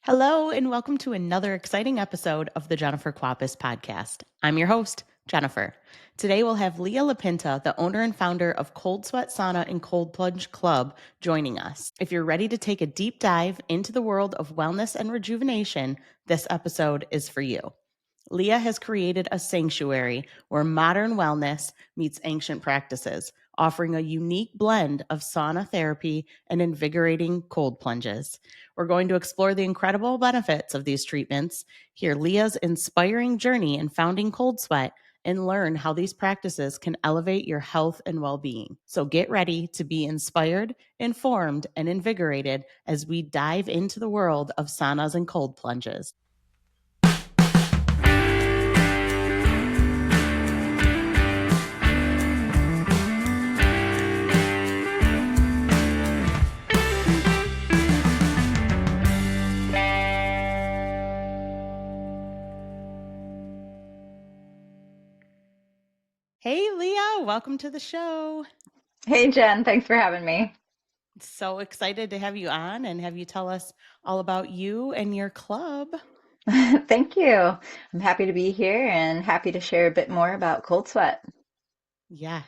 Hello, and welcome to another exciting episode of the Jennifer Quapis podcast. I'm your host, Jennifer. Today we'll have Leah LaPinta, the owner and founder of Cold Sweat Sauna and Cold Plunge Club, joining us. If you're ready to take a deep dive into the world of wellness and rejuvenation, this episode is for you. Leah has created a sanctuary where modern wellness meets ancient practices, offering a unique blend of sauna therapy and invigorating cold plunges. We're going to explore the incredible benefits of these treatments, hear Leah's inspiring journey in founding Cold Sweat, and learn how these practices can elevate your health and well-being. So get ready to be inspired, informed, and invigorated as we dive into the world of saunas and cold plunges. Hey, Leah, welcome to the show. Hey, Jen, thanks for having me. So excited to have you on and have you tell us all about you and your club. Thank you. I'm happy to be here and happy to share a bit more about Cold Sweat. Yeah,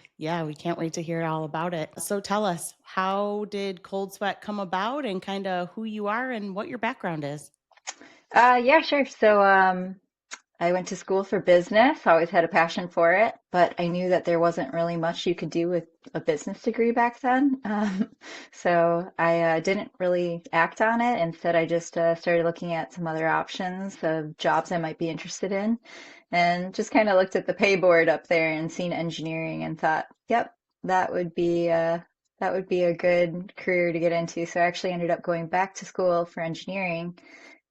we can't wait to hear all about it. So tell us, how did Cold Sweat come about and kind of who you are and what your background is? Yeah, sure. I went to school for business, always had a passion for it, but I knew that there wasn't really much you could do with a business degree back then. So I didn't really act on it. Instead, I just started looking at some other options of jobs I might be interested in and just kind of looked at the pay board up there and seen engineering and thought, yep, that would be that would be a good career to get into. So I actually ended up going back to school for engineering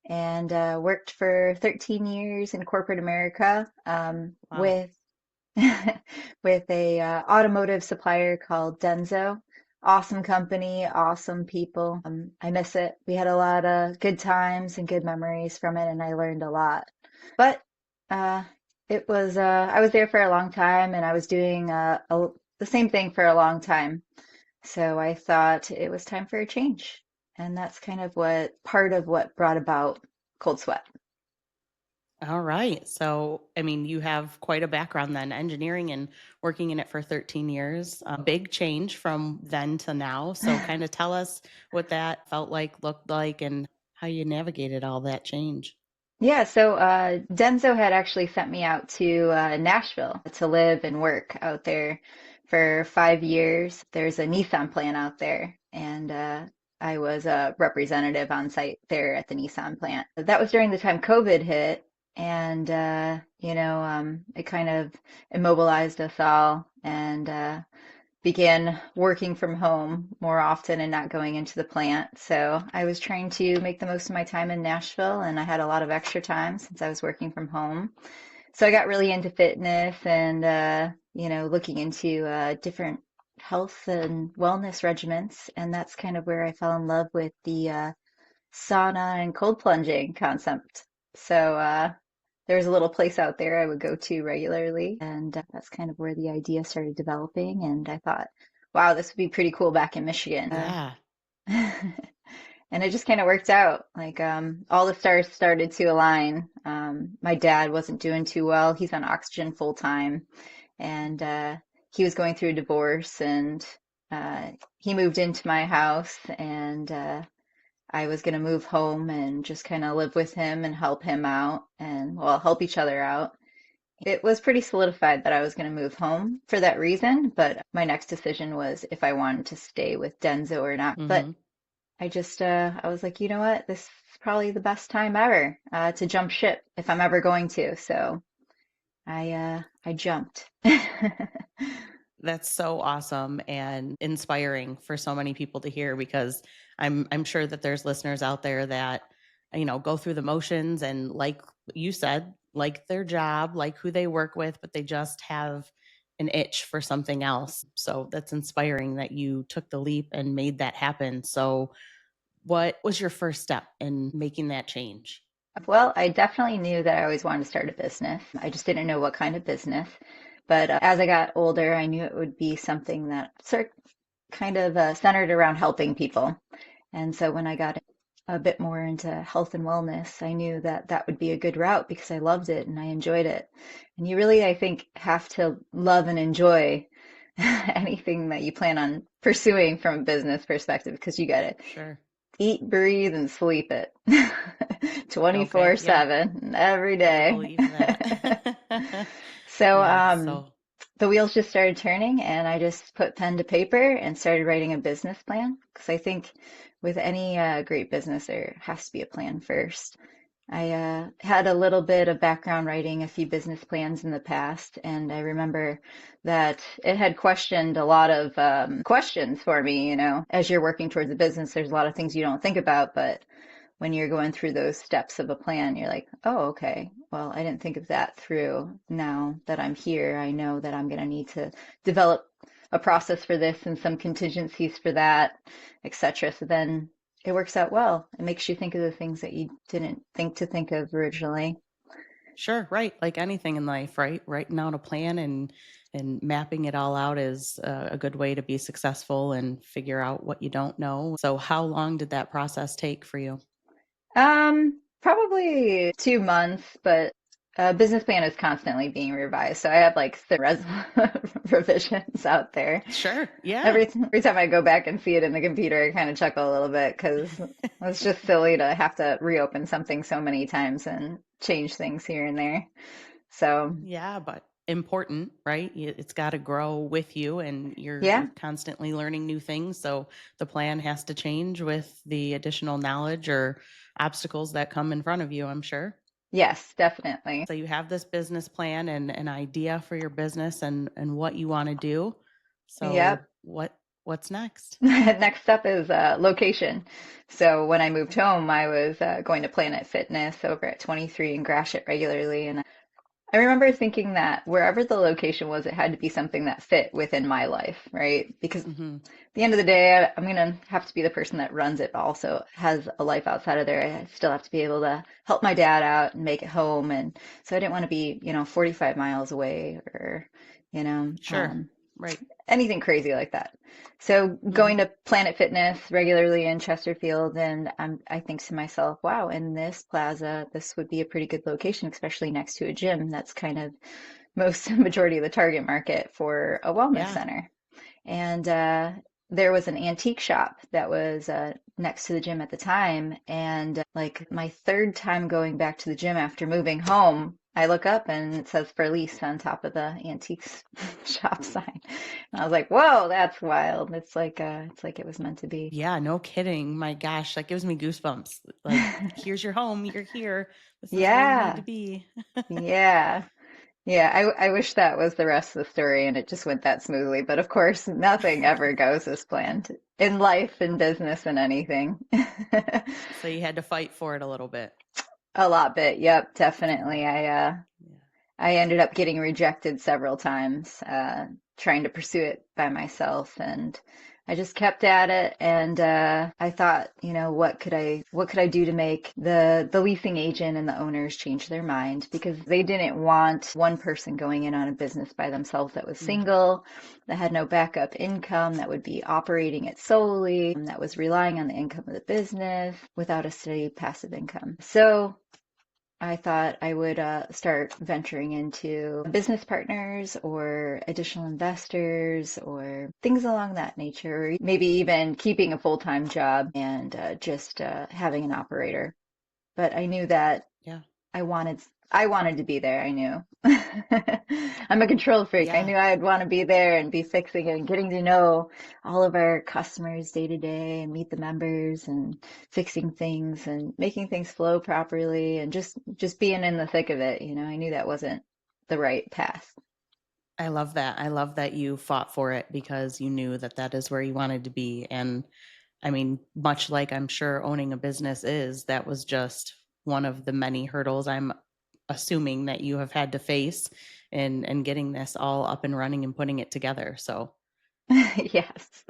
and worked for 13 years in corporate America Wow. with a automotive supplier called Denso. Awesome company, awesome people. I miss it. We had a lot of good times and good memories from it, and I learned a lot. But uh, I was there for a long time, and I was doing the same thing for a long time. So I thought it was time for a change. And that's kind of what part of what brought about Cold Sweat. All right. So, I mean, you have quite a background then, engineering and working in it for 13 years. A big change from then to now. So, kind of tell us what that felt like, looked like, and how you navigated all that change. Yeah, so Denso had actually sent me out to Nashville to live and work out there for 5 years. There's a Nissan plant out there, and I was a representative on site there at the Nissan plant. That was during the time COVID hit, and it kind of immobilized us all, and began working from home more often and not going into the plant. So I was trying to make the most of my time in Nashville, and I had a lot of extra time since I was working from home. So I got really into fitness and, looking into different health and wellness regimens. And that's kind of where I fell in love with the sauna and cold plunging concept. So there was a little place out there I would go to regularly, and that's kind of where the idea started developing. And I thought, wow, this would be pretty cool back in Michigan. Yeah. And it just kind of worked out. Like all the stars started to align. My dad wasn't doing too well. He's on oxygen full time, and he was going through a divorce, and he moved into my house, and I was going to move home and just kind of live with him and help him out and, well, help each other out. It was pretty solidified that I was going to move home for that reason, but my next decision was if I wanted to stay with Denzo or not. But Mm-hmm. I was like, you know what? This is probably the best time ever to jump ship if I'm ever going to. So I jumped. That's so awesome and inspiring for so many people to hear because I'm sure that there's listeners out there that go through the motions and like you said, like their job, like who they work with, but they just have an itch for something else. So that's inspiring that you took the leap and made that happen. So what was your first step in making that change? Well, I definitely knew that I always wanted to start a business. I just didn't know what kind of business. But as I got older, I knew it would be something that kind of centered around helping people. And so when I got a bit more into health and wellness, I knew that that would be a good route because I loved it and I enjoyed it. And you really, I think, have to love and enjoy anything that you plan on pursuing from a business perspective because you got to Sure. eat, breathe, and sleep it Okay. Yeah, 24/7 every I day. believe that. So, Yeah. So the wheels just started turning, and I just put pen to paper and started writing a business plan. Because I think with any great business, there has to be a plan first. I had a little bit of background writing a few business plans in the past, and I remember that it had questioned a lot of questions for me. As you're working towards a business, there's a lot of things you don't think about, but when you're going through those steps of a plan, you're like, oh, okay, well, I didn't think of that through. Now that I'm here, I know that I'm going to need to develop a process for this and some contingencies for that, etc. So then it works out well. It makes you think of the things that you didn't think of originally. sure, right. Like anything in life, right? Writing out a plan and mapping it all out is a good way to be successful and figure out what you don't know. So, how long did that process take for you? Probably 2 months, but business plan is constantly being revised. So I have like revisions out there. Sure. Yeah. Every time I go back and see it in the computer, I kind of chuckle a little bit because it's just silly to have to reopen something so many times and change things here and there. So Yeah, but important, right? It's got to grow with you, and you're yeah, constantly learning new things. So the plan has to change with the additional knowledge or obstacles that come in front of you, I'm sure. yes, definitely. So you have this business plan and an idea for your business and what you want to do. Yep. So what's next? Next up is location. So when I moved home, I was going to Planet Fitness over at 23 and Gratiot regularly, and I remember thinking that wherever the location was, it had to be something that fit within my life, right? Because at Hmm. the end of the day, I'm going to have to be the person that runs it, but also has a life outside of there. I still have to be able to help my dad out and make it home. And so I didn't want to be, 45 miles away or, you know, Sure. um, Right. anything crazy like that. So Hmm. going to Planet Fitness regularly in Chesterfield, and I think to myself, wow, in this plaza, this would be a pretty good location, especially next to a gym. That's kind of most majority of the target market for a wellness Yeah. center. And there was an antique shop that was next to the gym at the time. And like my third time going back to the gym after moving home, I look up and it says for lease on top of the antiques shop sign. And I was like, whoa, that's wild. It's like it was meant to be. Yeah, no kidding. My gosh, that gives me goosebumps. Like, here's your home, you're here. This is where you need to Yeah. be. Yeah. Yeah, I wish that was the rest of the story and it just went that smoothly. But of course, nothing ever goes as planned in life, in business, and anything. So you had to fight for it a little bit. A lot bit. Yep, Yeah. definitely. Yeah. I ended up getting rejected several times, trying to pursue it by myself, and I just kept at it. And I thought, what could I do to make the leasing agent and the owners change their mind because they didn't want one person going in on a business by themselves that was Mm. single, that had no backup income, that would be operating it solely, that was relying on the income of the business without a steady passive income. So I thought I would start venturing into business partners or additional investors or things along that nature, or maybe even keeping a full-time job and just having an operator. But I knew that Yeah. I wanted I wanted to be there. I knew. I'm a control freak. I Yeah. knew I'd want to be there and be fixing it and getting to know all of our customers day to day and meet the members and fixing things and making things flow properly and just being in the thick of it. I knew that wasn't the right path. I love that. I love that you fought for it because you knew that that is where you wanted to be. And I mean, much like I'm sure owning a business is, that was just one of the many hurdles I'm assuming that you have had to face in getting this all up and running and putting it together. So, Yes.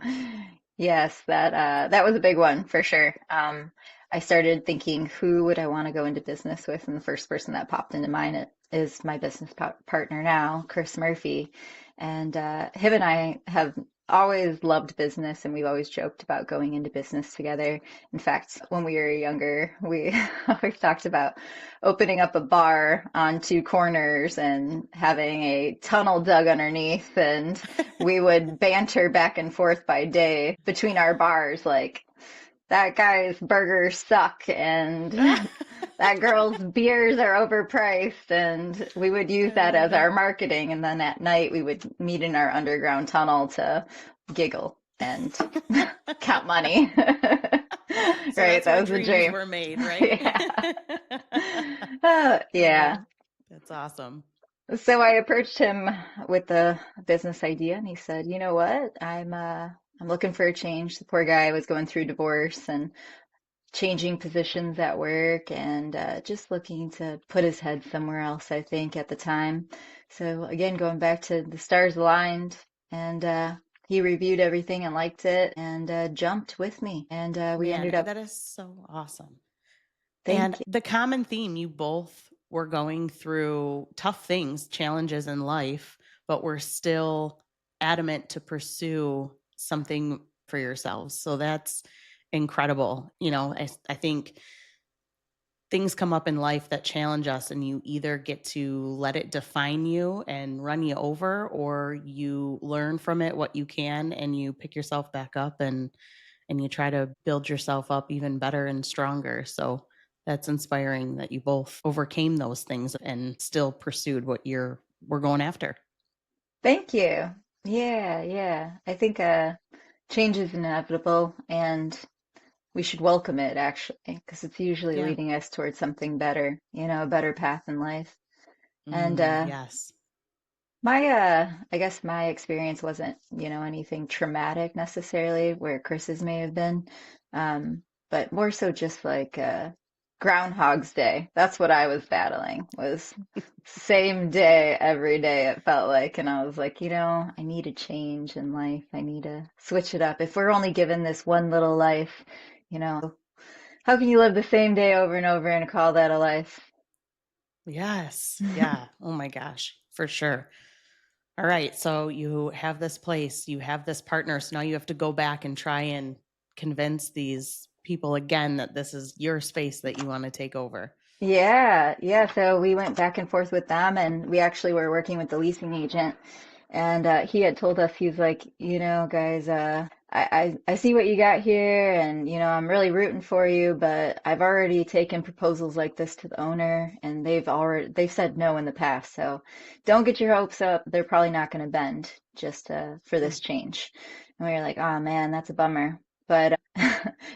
Yes, that was a big one for sure. I started thinking, who would I want to go into business with? And the first person that popped into mind is my business partner now, Chris Murphy. And him and I have always loved business and we've always joked about going into business together. In fact, when we were younger, we always talked about opening up a bar on two corners and having a tunnel dug underneath, and we would banter back and forth by day between our bars, like, that guy's burgers suck and that girl's beers are overpriced, and we would use I that love as our it. marketing. And then at night we would meet in our underground tunnel to giggle and count money. So Right, that's that why was the dreams dream. were made, right? Yeah. Oh, Yeah. that's awesome. So I approached him with the business idea, and he said, "You know what? I'm looking for a change." The poor guy was going through divorce and changing positions at work, and just looking to put his head somewhere else, I think, at the time. So again, going back to the stars aligned, and he reviewed everything and liked it, and jumped with me, and we Man, ended up. that is so awesome. And Thank you. the common theme, you both were going through tough things, challenges in life, but were still adamant to pursue something for yourselves. So that's incredible. I think things come up in life that challenge us, and you either get to let it define you and run you over, or you learn from it what you can and you pick yourself back up and you try to build yourself up even better and stronger. So that's inspiring that you both overcame those things and still pursued what we're going after. Thank you. Yeah, yeah. I think change is inevitable, and we should welcome it actually, because it's usually Yeah. leading us towards something better, a better path in life. And Yes. I guess my experience wasn't, anything traumatic necessarily, where Chris's may have been, but more so just like Groundhog's Day. That's what I was battling, was same day every day it felt like, and I was like, I need a change in life. I need to switch it up. If we're only given this one little life, how can you live the same day over and over and call that a life? Yes. Yeah. Oh my gosh. For sure. All right. So you have this place, you have this partner. So now you have to go back and try and convince these people again that this is your space that you want to take over. Yeah, yeah. So we went back and forth with them, and we actually were working with the leasing agent. And he had told us, he's like, guys, I see what you got here, and I'm really rooting for you, but I've already taken proposals like this to the owner, and they've said no in the past. So don't get your hopes up. They're probably not going to bend just for Mm. this change. And we were like, oh man, that's a bummer. But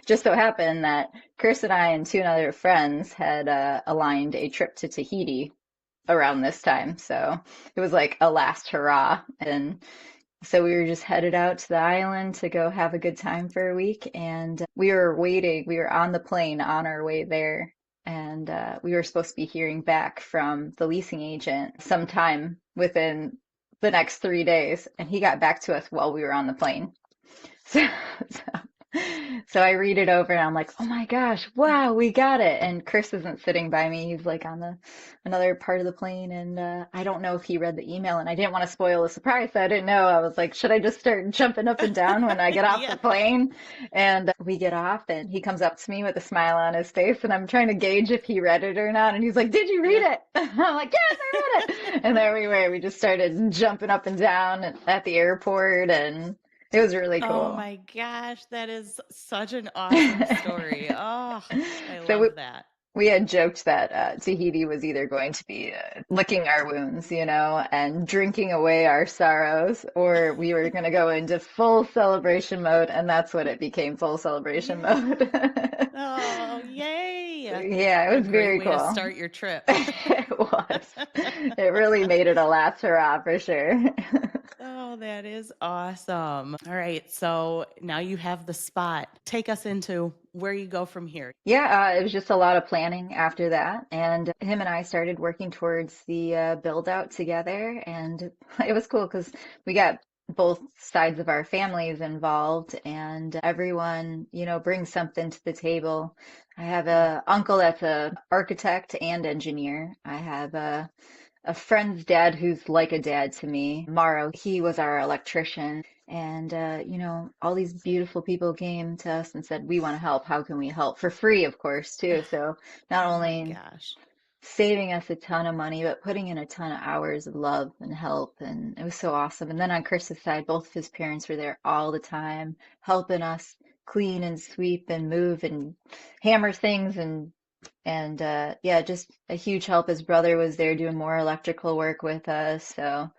just so happened that Chris and I and two other friends had aligned a trip to Tahiti around this time. So it was like a last hurrah. And so we were just headed out to the island to go have a good time for a week. And we were on the plane on our way there. And we were supposed to be hearing back from the leasing agent sometime within the next 3 days. And he got back to us while we were on the plane. So, so I read it over and I'm like, oh my gosh, wow, we got it. And Chris isn't sitting by me. He's like on another part of the plane. And I don't know if he read the email, and I didn't want to spoil the surprise. So I didn't know. I was like, should I just start jumping up and down when I get off the Yeah. plane? And we get off, and he comes up to me with a smile on his face. And I'm trying to gauge if he read it or not. And he's like, did you read Yeah. it? I'm like, yes, I read it. And there we were. We just started jumping up and down at the airport, and it was really Oh cool. my gosh, that is such an awesome story. Oh, I So we, love that. we had joked that Tahiti was either going to be licking our wounds, and drinking away our sorrows, or we were going to go into full celebration mode, and that's what it became, full celebration mode. Yeah. Oh, yay. Yeah, it What a was great very way to cool. start your trip. It was. It really made it a last hurrah for sure. Oh, that is awesome. All right. So now you have the spot. Take us into where you go from here. Yeah, it was just a lot of planning after that. And him and I started working towards the build out together. And it was cool because we got both sides of our families involved, and everyone, brings something to the table. I have a uncle that's a architect and engineer. I have a friend's dad who's like a dad to me. Morrow, he was our electrician. And, all these beautiful people came to us and said, we want to help. How can we help? For free, of course, too. So not Oh my only gosh. saving us a ton of money, but putting in a ton of hours of love and help. And it was so awesome. And then on Chris's side, both of his parents were there all the time, helping us clean and sweep and move and hammer things and yeah, just a huge help. His brother was there doing more electrical work with us. So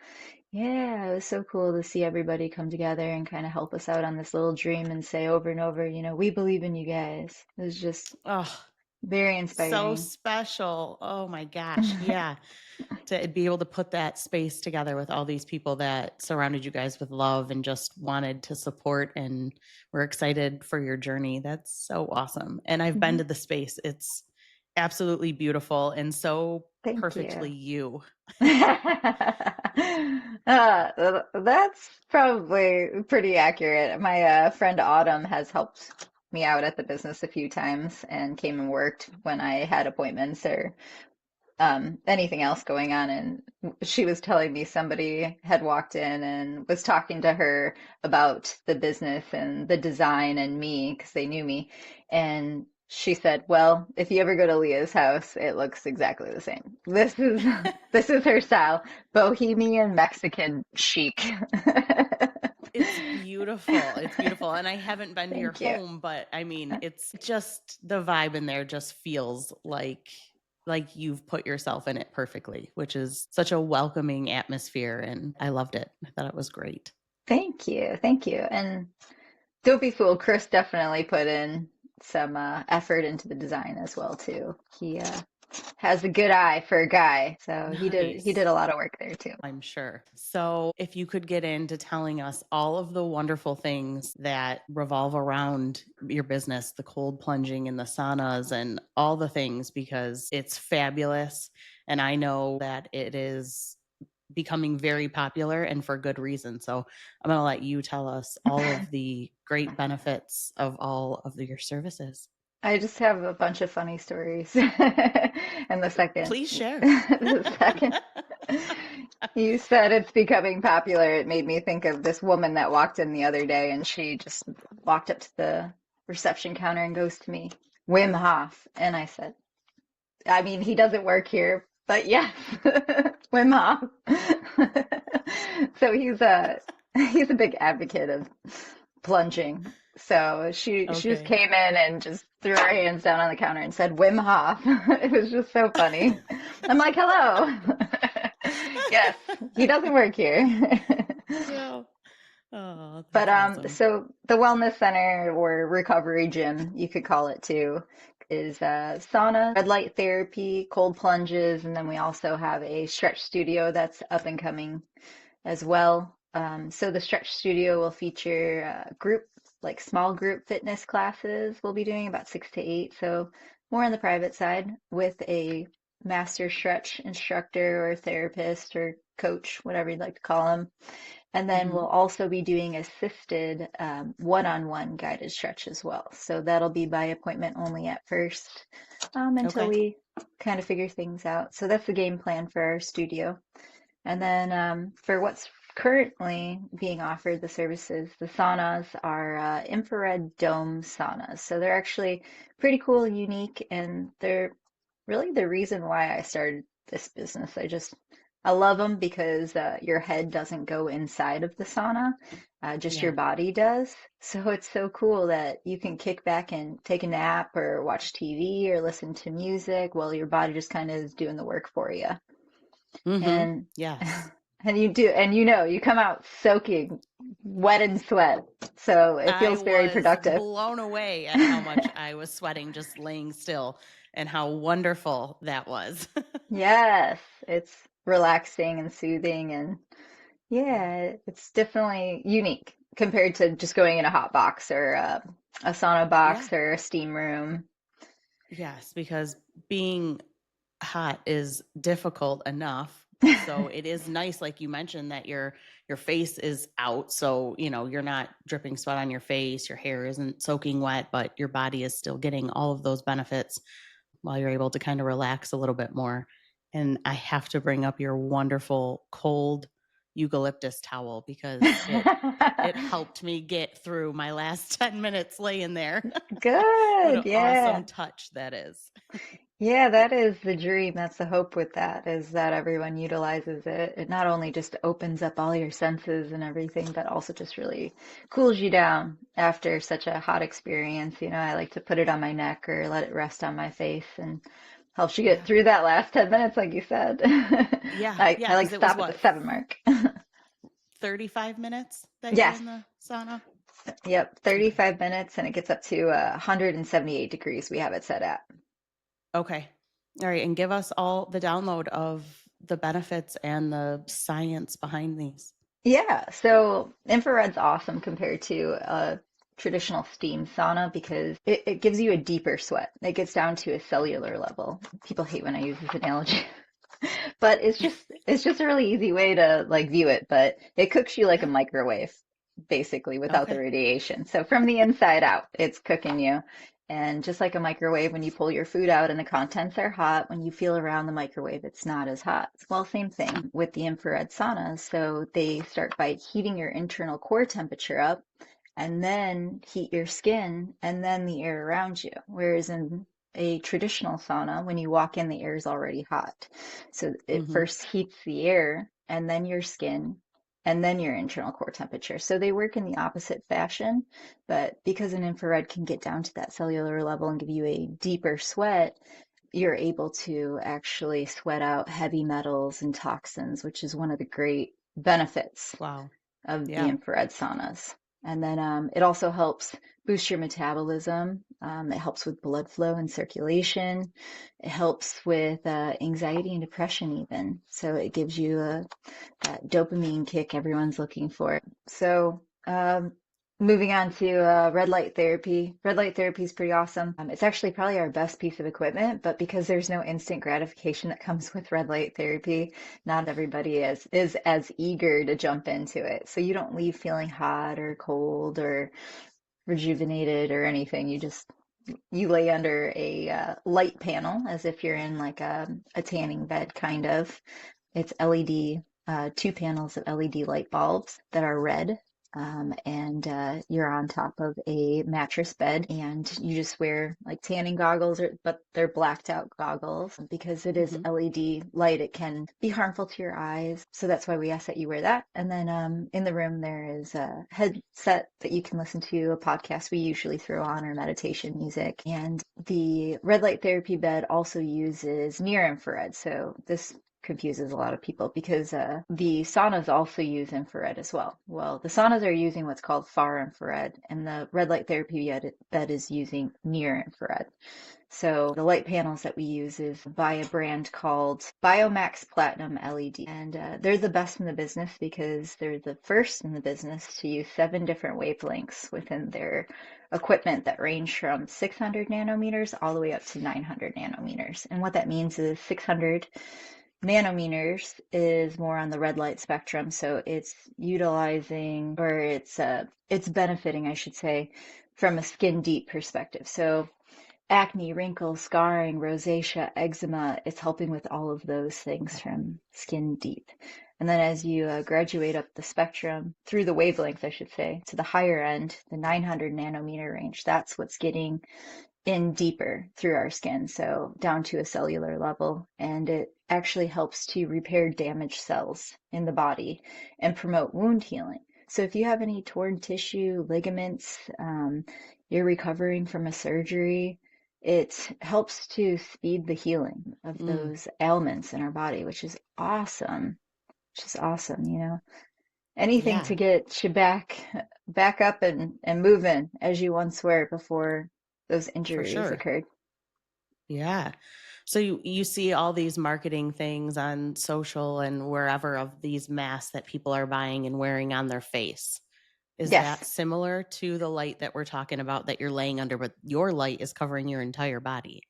yeah, it was so cool to see everybody come together and kind of help us out on this little dream and say over and over, we believe in you guys. It was just Oh, very so inspiring. special. Oh my gosh. Yeah. To be able to put that space together with all these people that surrounded you guys with love and just wanted to support and were excited for your journey. That's so awesome. And I've been Mhm. to the space. It's absolutely beautiful and so Thank you. perfectly you. That's probably pretty accurate. My friend Autumn has helped me out at the business a few times and came and worked when I had appointments or anything else going on. And she was telling me somebody had walked in and was talking to her about the business and the design and me because they knew me. And she said, "Well, if you ever go to Leah's house, it looks exactly the same. This is this is her style, bohemian Mexican chic." It's beautiful. It's beautiful. And I haven't been to your Thank you. home, but I mean, it's just the vibe in there just feels like you've put yourself in it perfectly, which is such a welcoming atmosphere and I loved it. I thought it was great. Thank you. Thank you. And don't be fooled. Chris definitely put in some effort into the design as well too. He has a good eye for a guy, so he did Nice. a lot of work there too. I'm sure. So, if you could get into telling us all of the wonderful things that revolve around your business, the cold plunging and the saunas and all the things, because it's fabulous. And I know that it is becoming very popular and for good reason. So, I'm going to let you tell us all of the great benefits of all of your services. I just have a bunch of funny stories. And the second, Please share. the second you said it's becoming popular, it made me think of this woman that walked in the other day, and she just walked up to the reception counter and goes to me, Wim Hof. And I said, I mean, he doesn't work here, but yes, Wim Hof. So he's a big advocate of plunging. So she just Okay. came in and just threw her hands down on the counter and said Wim Hof. It was just so funny. I'm like, hello. Yes, he doesn't work here. Yeah. Oh, But that's awesome. so the wellness center or recovery gym, you could call it too, is sauna, red light therapy, cold plunges, and then we also have a stretch studio that's up and coming as well. So the stretch studio will feature group, like small group fitness classes. We'll be doing about 6 to 8, so more on the private side with a master stretch instructor or therapist or coach, whatever you'd like to call them. And then we'll Mhm. also be doing assisted one-on-one guided stretch as well. So that'll be by appointment only at first until Okay. we kind of figure things out. So that's the game plan for our studio. And then for what's currently being offered, the services, the saunas are infrared dome saunas. So they're actually pretty cool, unique, and they're really the reason why I started this business. I love them because your head doesn't go inside of the sauna, just your Yeah. body does. So it's so cool that you can kick back and take a nap or watch TV or listen to music while your body just kind of is doing the work for you. Mhm. And Yes. and you do, and you come out soaking wet in sweat. So it I feels very was productive. blown away at how much I was sweating just laying still and how wonderful that was. Yes, it's relaxing and soothing, and Yeah. yeah, it's definitely unique compared to just going in a hot box or a sauna Yeah. box or a steam room. Yes, because being hot is difficult enough. So it is nice, like you mentioned, that your face is out. So, you're not dripping sweat on your face, your hair isn't soaking wet, but your body is still getting all of those benefits while you're able to kind of relax a little bit more. And I have to bring up your wonderful cold eucalyptus towel because it helped me get through my last 10 minutes laying there. What an Good. Yeah. awesome touch that is. Yeah, that is the dream. That's the hope with that, is that everyone utilizes it. It not only just opens up all your senses and everything, but also just really cools you down after such a hot experience. I like to put it on my neck or let it rest on my face and helps you get Yeah. through that last 10 minutes, like you said. Yeah. I Yeah. like Because to it was stop at the what, 7 mark. 35 minutes that you're Yes. in the sauna? Yep. Okay. 35 minutes and it gets up to 178 degrees we have it set at. Okay. All right. And give us all the download of the benefits and the science behind these. Yeah, so infrared's awesome compared to a traditional steam sauna because it gives you a deeper sweat. It gets down to a cellular level. People hate when I use this analogy, but it's just a really easy way to like view it, but it cooks you like a Yeah. microwave, basically, without the Okay. radiation. So from the inside out, it's cooking you. And just like a microwave, when you pull your food out and the contents are hot, when you feel around the microwave, it's not as hot. Well, same thing with the infrared saunas. So they start by heating your internal core temperature up and then heat your skin and then the air around you. Whereas in a traditional sauna, when you walk in, the air is already hot. So it Mm-hmm. first heats the air and then your skin and then your internal core temperature. So they work in the opposite fashion, but because an infrared can get down to that cellular level and give you a deeper sweat, you're able to actually sweat out heavy metals and toxins, which is one of the great benefits Wow. of the Yeah. infrared saunas. And then it also helps boost your metabolism. It helps with blood flow and circulation. It helps with anxiety and depression even. So it gives you that dopamine kick everyone's looking for. So moving on to red light therapy. Red light therapy is pretty awesome. It's actually probably our best piece of equipment, but because there's no instant gratification that comes with red light therapy, not everybody is as eager to jump into it. So you don't leave feeling hot or cold or rejuvenated or anything. You lay under a light panel as if you're in like a tanning bed kind of. It's LED, two panels of LED light bulbs that are red. And you're on top of a mattress bed, and you just wear like tanning goggles, but they're blacked out goggles because it is Mm-hmm. LED light. It can be harmful to your eyes, so that's why we ask that you wear that. And then in the room there is a headset that you can listen to a podcast we usually throw on or meditation music. And the red light therapy bed also uses near infrared, so this confuses a lot of people because the saunas also use infrared as well. Well, the saunas are using what's called far infrared, and the red light therapy bed is using near infrared. So the light panels that we use is by a brand called Biomax Platinum LED. And they're the best in the business because they're the first in the business to use 7 different wavelengths within their equipment that range from 600 nanometers all the way up to 900 nanometers. And what that means is 600 nanometers is more on the red light spectrum, so it's utilizing or it's benefiting, I should say, from a skin deep perspective. So acne, wrinkles, scarring, rosacea, eczema, it's helping with all of those things from skin deep. And then as you graduate up the spectrum through the wavelengths, I should say, to the higher end, the 900 nanometer range, that's what's getting in deeper through our skin, so down to a cellular level, and it actually helps to repair damaged cells in the body and promote wound healing. So if you have any torn tissue, ligaments, you're recovering from a surgery, it helps to speed the healing of Mm. those ailments in our body, which is awesome. Which is awesome. Anything to Yeah, get you back up and moving as you once were before those for injuries sure. occurred. Yeah. So you see all these marketing things on social and wherever of these masks that people are buying and wearing on their face. Is that Yes. similar to the light that we're talking about that you're laying under, but your light is covering your entire body?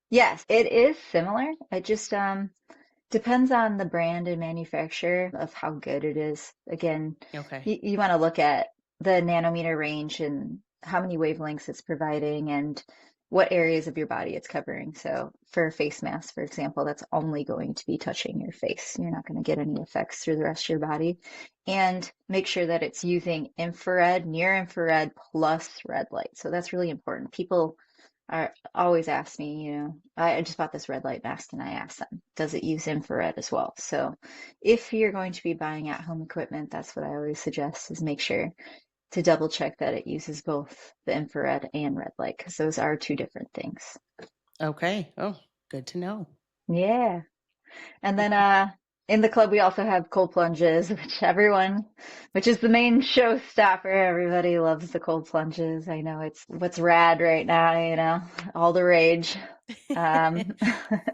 Yes, it is similar. It just depends on the brand and manufacturer of how good it is. Again, Okay. you want to look at the nanometer range and how many wavelengths it's providing and what areas of your body it's covering. So for a face mask, for example, that's only going to be touching your face. You're not going to get any effects through the rest of your body. And make sure that it's using infrared, near infrared plus red light. So that's really important. People are always ask me, I just bought this red light mask and I ask them, does it use infrared as well? So if you're going to be buying at home equipment, that's what I always suggest is make sure to double check that it uses both the infrared and red light because those are two different things. Okay. Oh, good to know. Yeah. And then in the club we also have cold plunges, which is the main showstopper. Everybody loves the cold plunges. I know it's what's rad right now, all the rage. Um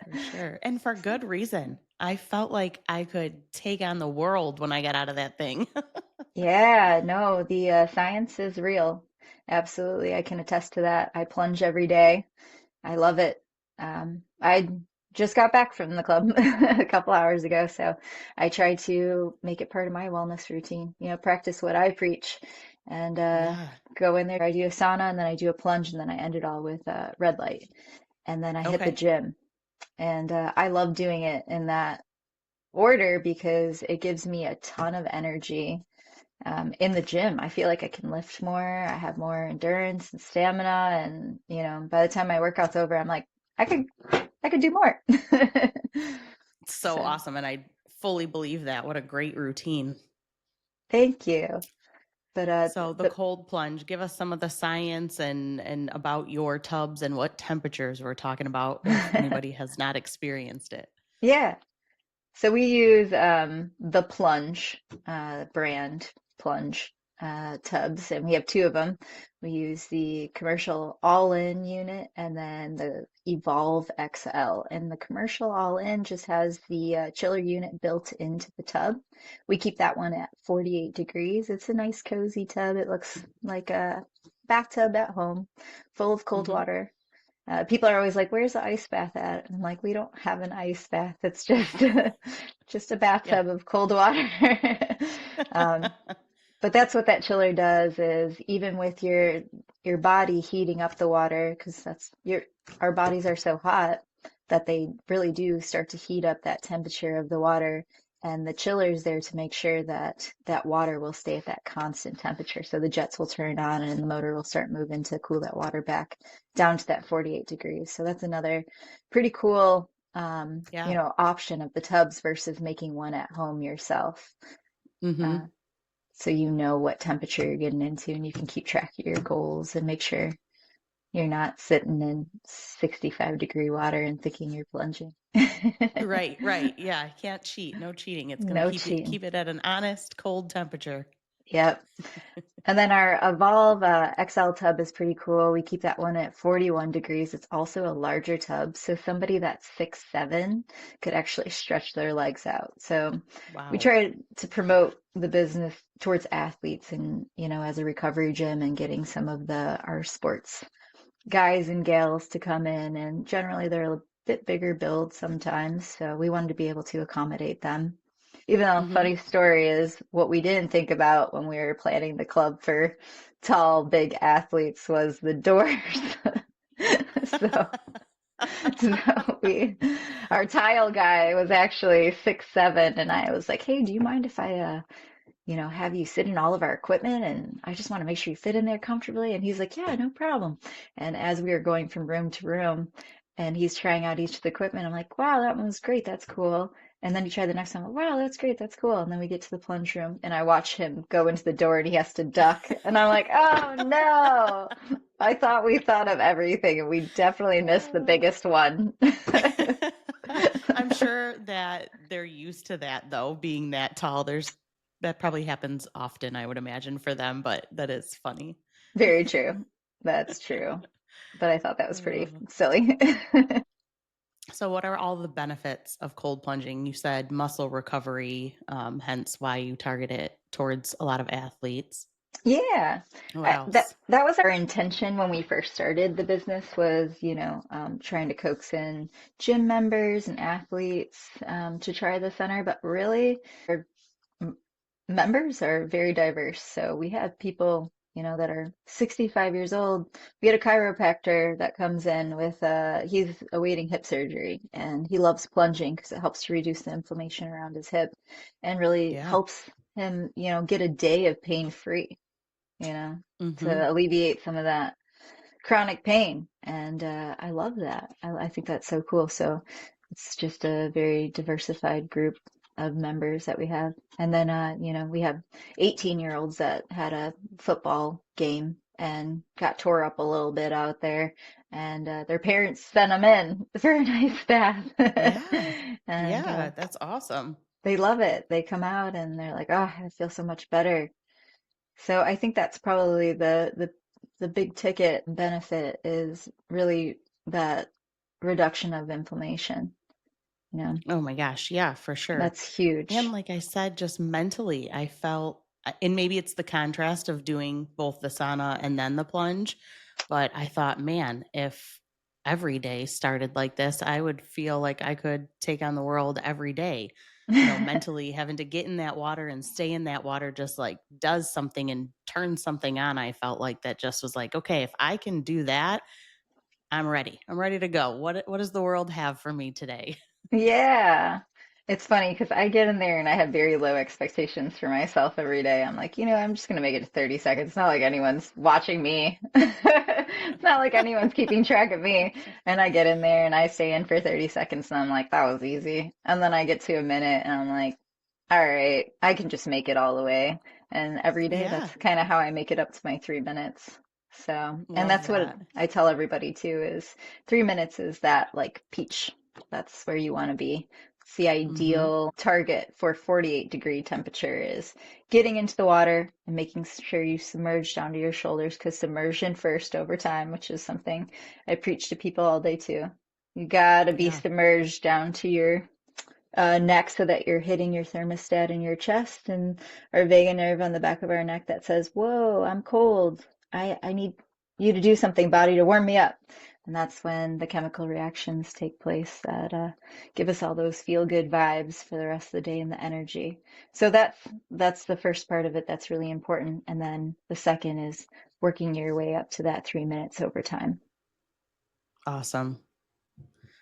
For sure. And for good reason. I felt like I could take on the world when I got out of that thing. Yeah, no, the science is real. Absolutely. I can attest to that. I plunge every day. I love it. I just got back from the club a couple hours ago, so I try to make it part of my wellness routine. Practice what I preach and Yeah. go in there. I do a sauna and then I do a plunge and then I end it all with red light. And then I hit the Okay. gym. And I love doing it in that order because it gives me a ton of energy in the gym. I feel like I can lift more. I have more endurance and stamina, and by the time my workout's over, I'm like, I could, I could do more. So So, awesome. And I fully believe that. What a great routine. thank you. But So the cold plunge, give us some of the science and about your tubs and what temperatures we're talking about if anybody has not experienced it. yeah. So we use the Plunge brand Plunge tubs, and we have two of them. We use the commercial all-in unit and then the Evolve XL. And the commercial all-in just has the chiller unit built into the tub. We keep that one at 48 degrees. It's a nice cozy tub. It looks like a bathtub at home, full of cold Hmm. water. People are always like, "Where's the ice bath at?" And I'm like, "We don't have an ice bath. It's just just a Yeah. bathtub of cold water." Um, but that's what that chiller does is even with your body heating up the water, because that's your our bodies are so hot that they really do start to heat up that temperature of the water. And the chiller is there to make sure that that water will stay at that constant temperature. So the jets will turn on and the motor will start moving to cool that water back down to that 48 degrees. So that's another pretty cool, Yeah. option of the tubs versus making one at home yourself. Hmm. Uh, so you know what temperature you're getting into and you can keep track of your goals and make sure you're not sitting in 65-degree water and thinking you're plunging. Right, right. Yeah, can't cheat. No cheating. It's going to No keep it cheating. keep it at an honest cold temperature. Yep. And then our Evolve XL tub is pretty cool. We keep that one at 41 degrees. It's also a larger tub, so somebody that's 6'7" could actually stretch their legs out. So we Wow. try to promote the business towards athletes and, as a recovery gym and getting some of the our sports guys and gals to come in. And generally they're a bit bigger build sometimes, so we wanted to be able to accommodate them. Even though, Hmm. funny story is what we didn't think about when we were planning the club for tall, big athletes was the doors. So, so our tile guy was actually 6'7", and I was like, "Hey, do you mind if I, have you sit in all of our equipment? And I just want to make sure you fit in there comfortably." And he's like, "Yeah, no problem." And as we were going from room to room, and he's trying out each of the equipment, I'm like, "Wow, that one was great. That's cool." And then you try the next one, like, "Wow, that's great. That's cool." And then we get to the plunge room, and I watch him go into the door, and he has to duck, and I'm like, "Oh no!" I thought we thought of everything, and we definitely missed the biggest one. I'm sure that they're used to that though, being that tall. That probably happens often, I would imagine, for them, but that is funny. Very true. That's true. But I thought that was pretty Uh, silly. so, what are all the benefits of cold plunging? You said muscle recovery, hence why you target it towards a lot of athletes. Yeah, What that else? that was our intention when we first started the business was, trying to coax in gym members and athletes to try the center, but really our members are very diverse. So we have people. that are 65 years old. We had a chiropractor that comes in with, he's awaiting hip surgery and he loves plunging because it helps to reduce the inflammation around his hip and really Yeah. helps him, get a day of pain free, you know, Mm-hmm. to alleviate some of that chronic pain. And I love that. I think that's so cool. So it's just a very diversified group of members that we have. And then, we have 18-year-olds that had a football game and got tore up a little bit out there. And their parents sent them in for a nice bath. Yeah. And Yeah. That's awesome. they love it. They come out and they're like, oh, I feel so much better. So I think that's probably the big ticket benefit is really that reduction of inflammation. You know, Oh my gosh. Yeah, for sure. that's And huge. like I said, just mentally, I felt, and maybe it's the contrast of doing both the sauna and then the plunge, but I thought, man, if every day started like this, I would feel like I could take on the world every day. Mentally having to get in that water and stay in that water just like does something and turns something on. I felt like that just was like, okay, if I can do that, I'm ready. I'm ready to go. What does the world have for me today? Yeah. It's funny because I get in there and I have very low expectations for myself every day. I'm like, I'm just going to make it to 30 seconds. It's not like anyone's watching me. It's not like anyone's keeping track of me. And I get in there and I stay in for 30 seconds and I'm like, that was easy. And then I get to a minute and I'm like, all right, I can just make it all the way. And every day, Yeah, that's kind of how I make it up to my 3 minutes. So, and love that's what that. I tell everybody too is 3 minutes is that like peach. That's where you want to be. It's the Mhm. ideal target for 48-degree temperature is getting into the water and making sure you submerge down to your shoulders because submersion first over time, which is something I preach to people all day too. You gotta be Yeah. submerged down to your neck so that you're hitting your thermostat in your chest and our vagus nerve on the back of our neck that says, whoa, I'm cold. I need you to do something, body, to warm me up. And that's when the chemical reactions take place that give us all those feel good vibes for the rest of the day and the energy. So that's the first part of it that's really important. And then the second is working your way up to that 3 minutes over time. Awesome.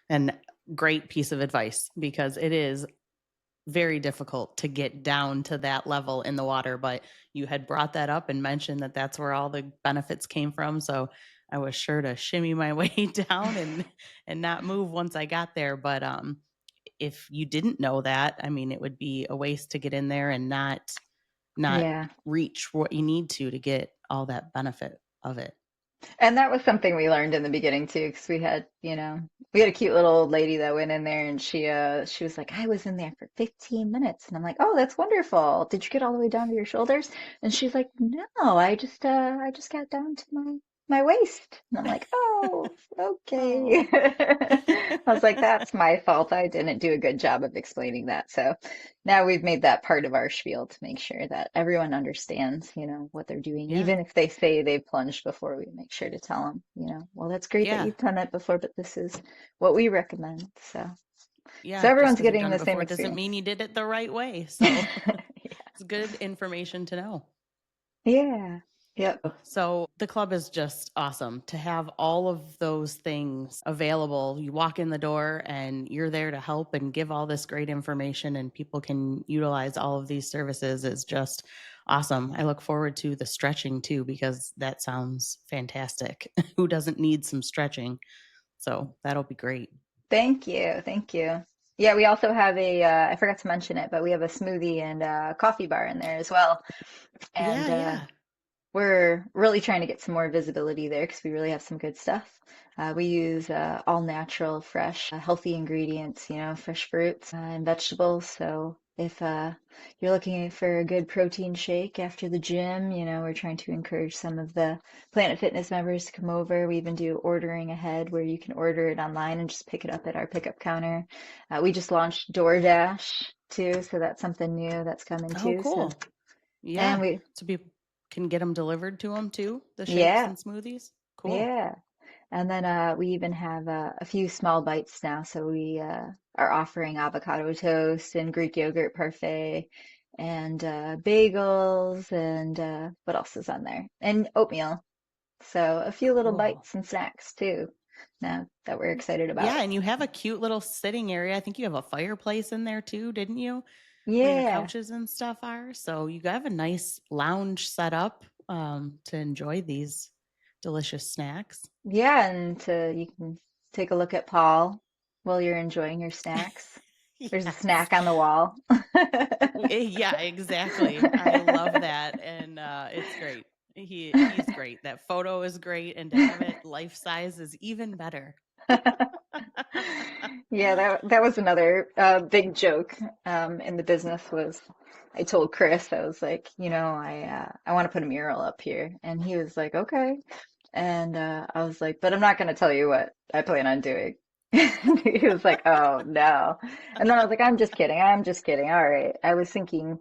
And great piece of advice because it is very difficult to get down to that level in the water, but you had brought that up and mentioned that that's where all the benefits came from, so I was sure to shimmy my way down and not move once I got there, but if you didn't know that, I mean, it would be a waste to get in there and not Yeah. reach what you need to get all that benefit of it. And that was something we learned in the beginning too, because we had a cute little old lady that went in there and she was like, I was in there for 15 minutes. And I'm like, oh, that's wonderful. Did you get all the way down to your shoulders? And she's like, no, I just got down to my waist. And I'm like, oh, okay. Oh. I was like, that's my fault. I didn't do a good job of explaining that. So now we've made that part of our spiel to make sure that everyone understands, what they're doing. Yeah. Even if they say they've plunged before, we make sure to tell them, well, that's great that Yeah. you've done that before, but this is what we recommend. So Yeah, just everyone's because you've getting done the it same before doesn't experience. mean you did it the right way, so it's good information to know. Yeah. Yep. So the club is just awesome to have all of those things available. You walk in the door and you're there to help and give all this great information, and people can utilize all of these services is just awesome. I look forward to the stretching too, because that sounds fantastic. Who doesn't need some stretching? So that'll be great. Thank you. Thank you. Yeah, we also have I forgot to mention it, but we have a smoothie and coffee bar in there as well. And Yeah, yeah. we're really trying to get some more visibility there because we really have some good stuff. We use all natural, fresh, healthy ingredients, fresh fruits and vegetables. So if you're looking for a good protein shake after the gym, we're trying to encourage some of the Planet Fitness members to come over. We even do ordering ahead where you can order it online and just pick it up at our pickup counter. We just launched DoorDash too, so that's something new that's coming Oh, too. So, cool. and Yeah. So people can get them delivered to them too, the shakes yeah. and smoothies. Cool. Yeah. And then we even have a few small bites now. So we are offering avocado toast and Greek yogurt parfait and bagels, and what else is on there? And oatmeal. So a few little Cool. bites and snacks too, now that we're excited Yeah, about. and you have a cute little sitting area. I think you have a fireplace in there too, didn't you? Where your Yeah. couches and stuff are. So you have a nice lounge set up to enjoy these delicious snacks. Yeah, and you can take a look at Paul while you're enjoying your snacks. There's a Yes. snack on the wall. Yeah, exactly. I love that. And it's great. He's great. That photo is great. And to have it life size is even better. Yeah, that was another big joke in the business was I told Chris, I was like, I want to put a mural up here. And he was like, okay. And I was like, but I'm not going to tell you what I plan on doing. He was like, oh no. And then I was like, I'm just kidding. I'm just kidding. All right. I was thinking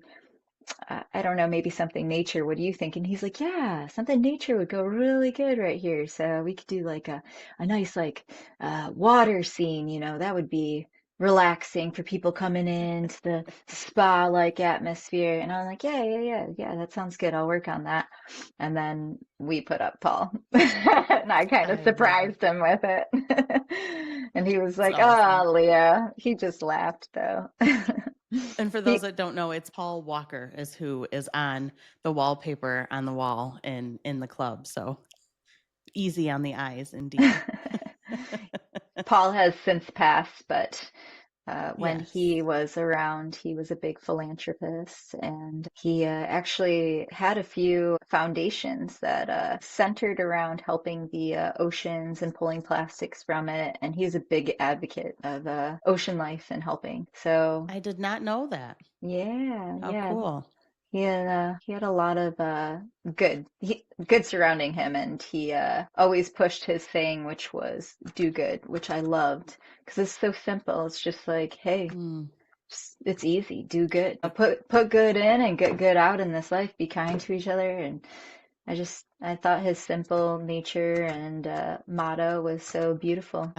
I don't know, maybe something nature. What do you think? And he's like, yeah, something nature would go really good right here. So we could do like a nice like water scene, that would be relaxing for people coming in to the spa like atmosphere. And I'm like, yeah, that sounds good. I'll work on that. And then we put up Paul. And I kind of I love it. surprised him with it. And he was It's like, awesome. oh, Leah. He just laughed though. And for those He that don't know, it's Paul Walker is who is on the wallpaper on the wall in the club. So easy on the eyes indeed. Paul has since passed, but when Yes. he was around, he was a big philanthropist, and he actually had a few foundations that centered around helping the oceans and pulling plastics from it. And he's a big advocate of ocean life and helping. So I did not know that. yeah, How yeah. cool. He had a lot of good surrounding him, and he always pushed his saying, which was "do good," which I loved because it's so simple. It's just like, hey, Mm. it's easy, do good, put good in and get good out in this life. Be kind to each other, and I thought his simple nature and motto was so beautiful.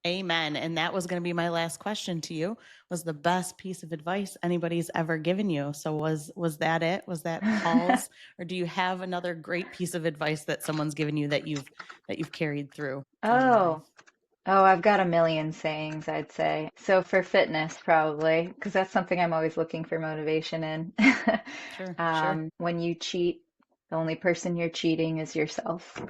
Amen. And that was going to be my last question to you. Was the best piece of advice anybody's ever given you? So was that it? Was that Paul's, or do you have another great piece of advice that someone's given you that you've carried through in your life? Oh. Oh, I've got a million sayings, I'd say. So for fitness, probably, because that's something I'm always looking for motivation in. Sure, sure. When you cheat, the only person you're cheating is yourself.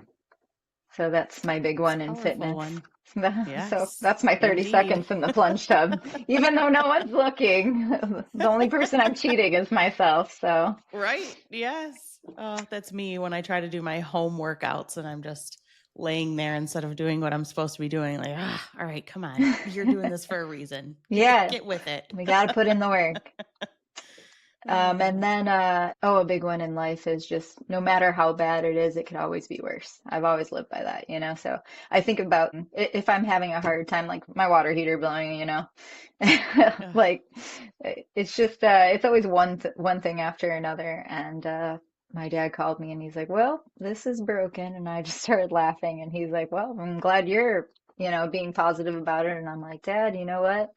So that's my big It's a one in powerful fitness. one. So Yes, that's my 30 indeed. seconds in the plunge tub. Even though no one's looking, the only person I'm cheating is myself. So Right. Yes. Oh, that's me when I try to do my home workouts and I'm just laying there instead of doing what I'm supposed to be doing. Like, all right, come on. You're doing this for a reason. yeah, Get with it. we got to put in the work. And Oh, then, a big one in life is just no matter how bad it is, it could always be worse. I've always lived by that. So I think about if I'm having a hard time, like my water heater blowing. ugh, Like it's just, it's always one thing after another. And, my dad called me and he's like, well, this is broken. And I just started laughing and he's like, well, I'm glad you're, being positive about it. And I'm like, Dad, you know what?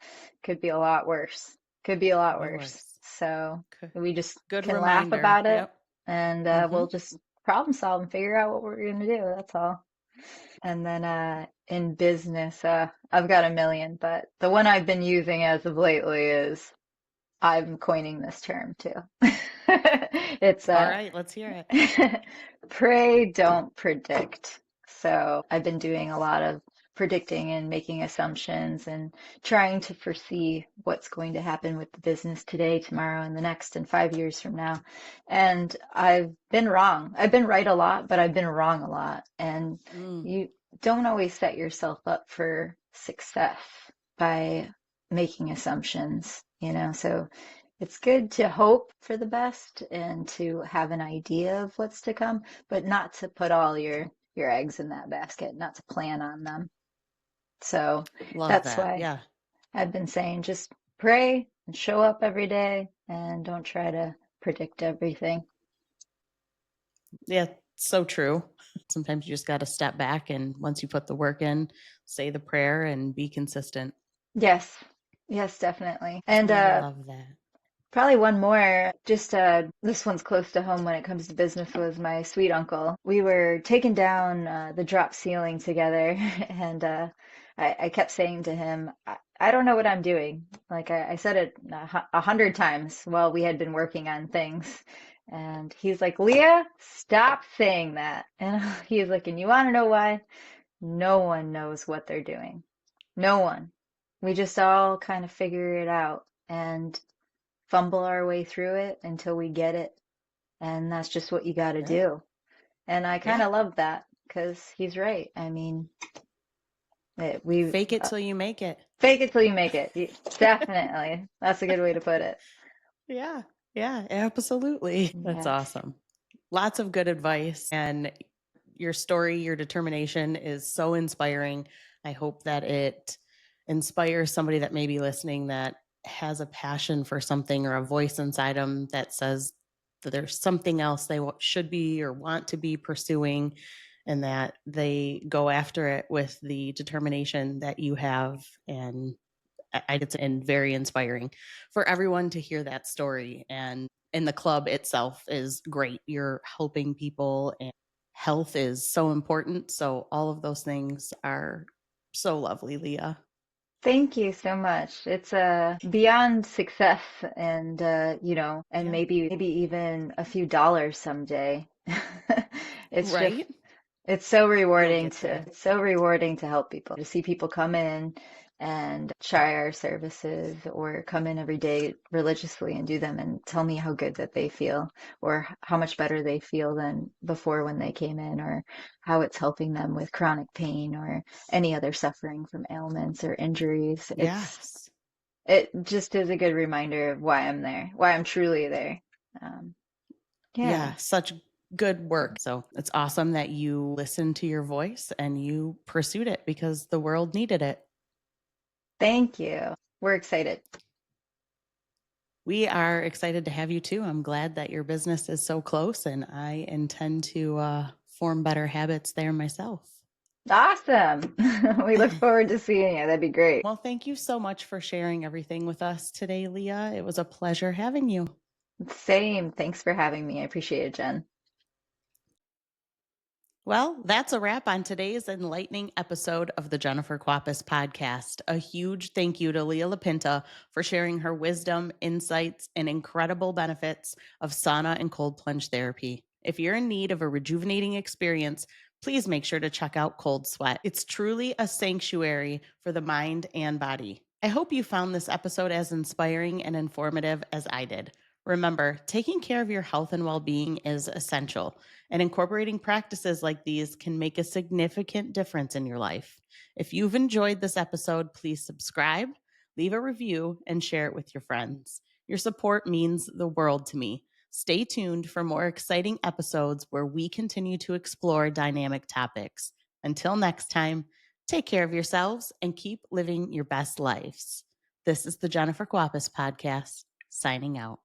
Could be a lot worse. Could be a lot could be worse. worse. So Good, we just good can laugh reminder. about it Yep. and Mm-hmm. we'll just problem solve and figure out what we're going to do. That's all. And then in business, I've got a million, but the one I've been using as of lately is I'm coining this term too. It's All right, let's hear it. pray, don't predict. So I've been doing a lot of predicting and making assumptions and trying to foresee what's going to happen with the business today, tomorrow, and the next, and 5 years from now. And I've been wrong. I've been right a lot, but I've been wrong a lot. And Mm, you don't always set yourself up for success by making assumptions. So it's good to hope for the best and to have an idea of what's to come, but not to put all your eggs in that basket, not to plan on them. So love that's that. why Yeah. I've been saying just pray and show up every day and don't try to predict everything. Yeah. So true. Sometimes you just got to step back and once you put the work in, say the prayer and be consistent. Yes. Yes, definitely. And I love that. Probably one more. Just this one's close to home when it comes to business was my sweet uncle. We were taking down the drop ceiling together, and I kept saying to him, I don't know what I'm doing. Like I said it 100 times while we had been working on things. And he's like, Leah, stop saying that. And he's like, and you want to know why? No one knows what they're doing. No one. We just all kind of figure it out and fumble our way through it until we get it. And that's just what you got to Yeah. do. And I kind Yeah. of love that because he's right. I mean, we Fake it till you make it. fake it till you make it. Definitely. That's a good way to put it. Yeah. Yeah, absolutely. That's Yes. awesome. Lots of good advice. And your story, your determination is so inspiring. I hope that it inspires somebody that may be listening that has a passion for something or a voice inside them that says that there's something else they should be or want to be pursuing, and that they go after it with the determination that you have. And it's and very inspiring for everyone to hear that story. And the club itself is great. You're helping people, and health is so important. So all of those things are so lovely, Leah. Thank you so much. It's beyond success and and Yeah. maybe even a few dollars someday. It's just Right? it's so You'll rewarding get there. to help people, to see people come in and try our services or come in every day religiously and do them and tell me how good that they feel or how much better they feel than before when they came in or how it's helping them with chronic pain or any other suffering from ailments or injuries. Yes. It just is a good reminder of why I'm there, why I'm truly there. Um, yeah. Yeah. Such good work. So it's awesome that you listened to your voice and you pursued it because the world needed it. Thank you. We're excited. We are excited to have you too. I'm glad that your business is so close, and I intend to form better habits there myself. Awesome. We look forward to seeing you. That'd be great. Well, thank you so much for sharing everything with us today, Leah. It was a pleasure having you. Same. Thanks for having me. I appreciate it, Jen. Well, that's a wrap on today's enlightening episode of the Jennifer Quapis podcast. A huge thank you to Leah LaPinta for sharing her wisdom, insights, and incredible benefits of sauna and cold plunge therapy. If you're in need of a rejuvenating experience, please make sure to check out Cold Sweat. It's truly a sanctuary for the mind and body. I hope you found this episode as inspiring and informative as I did. Remember, taking care of your health and well being is essential, and incorporating practices like these can make a significant difference in your life. If you've enjoyed this episode, please subscribe, leave a review, and share it with your friends. Your support means the world to me. Stay tuned for more exciting episodes where we continue to explore dynamic topics. Until next time, take care of yourselves and keep living your best lives. This is the Jennifer Guapas podcast, signing out.